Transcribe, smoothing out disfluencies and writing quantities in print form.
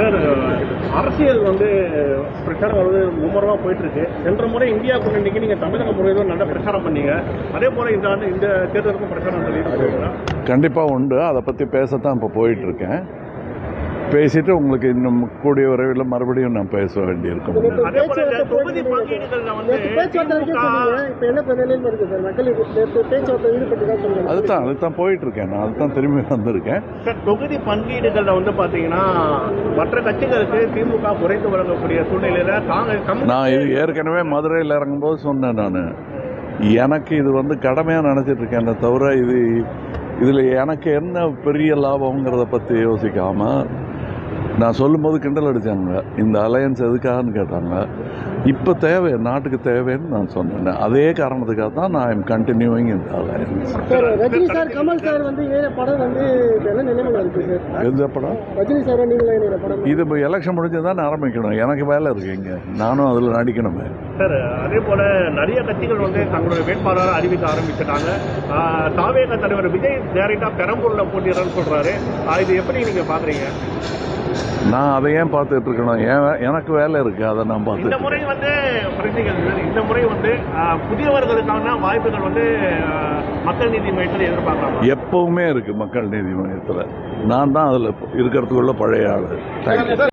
Sir, அரசியல் பிரச்சாரம் மும்முரமாக போயிட்டு இருக்கு. சென்ற முறை இந்தியா கூட்டணிக்கு நீங்க தமிழக முறையில் நல்ல பிரச்சாரம் பண்ணீங்க. அதே போல இந்த தேர்தலுக்கும் பிரச்சாரம் சொல்லிட்டு கண்டிப்பாக உண்டு. அதை பற்றி பேசத்தான் இப்போ போயிட்டு இருக்கேன். பேசிட்டு உங்களுக்கு இன்னும் கூடிய விரைவில் மறுபடியும் நான் பேச வேண்டியிருக்கும். அதுதான் போயிட்டு இருக்கேன். நான் அதுதான் திரும்பி வந்திருக்கேன். தொகுதி பங்கீடுகள்ல பாத்தீங்கன்னா மற்ற கட்சிகளுக்கு திமுக குறைந்து வழங்கக்கூடிய சூழ்நிலையில நான் இது ஏற்கனவே மதுரையில் இறங்கும்போது சொன்னேன். நான் எனக்கு இது கடமையாக நினச்சிட்டு இருக்கேன். தவிர இதில் எனக்கு என்ன பெரிய லாபங்கிறத பற்றி யோசிக்காமல் நான் சொல்லும்போது கிண்டல் அடித்தாங்க. இந்த அலையன்ஸ் எதுக்காகன்னு கேட்டாங்க. இப்போ நாட்டுக்கு தேவைன்னு நான் சொன்னேன். அதே காரணத்துக்காக தான் நான் எம் கண்டினியூவிங் இந்த alliance. Rajini sir, Kamal sir படம் எந்த படம்? ரஜினி சார் படம் இது இப்போ எலெக்ஷன் முடிஞ்சு தான் ஆரம்பிக்கணும். எனக்கு வேலை இருக்கு இங்கே. நானும் அதில் நடிக்கணுமே. சார், அதே போல நிறைய கட்சிகள் தங்களுடைய வேட்பாளரை அறிவிக்க ஆரம்பிச்சிட்டாங்க. தாவேக தலைவர் விஜய் டேரக்டா பெரம்பூர்ல போட்டியிடறன்னு சொல்றாரு. இது எப்படி நீங்க பாக்குறீங்க? நான் அதை ஏன் பார்த்துட்டு இருக்கணும்? எனக்கு வேலை இருக்கு. அதை நான் பார்த்து இந்த முறை இந்த முறை புதியவர்களுக்கான வாய்ப்புகள் மக்கள் நீதி மையத்தில் எதிர்பார்க்கலாம். எப்பவுமே இருக்கு மக்கள் நீதி மையத்தில். நான் தான் அதில் இருக்கிறதுக்குள்ள பழைய ஆளு. தேங்க்யூ.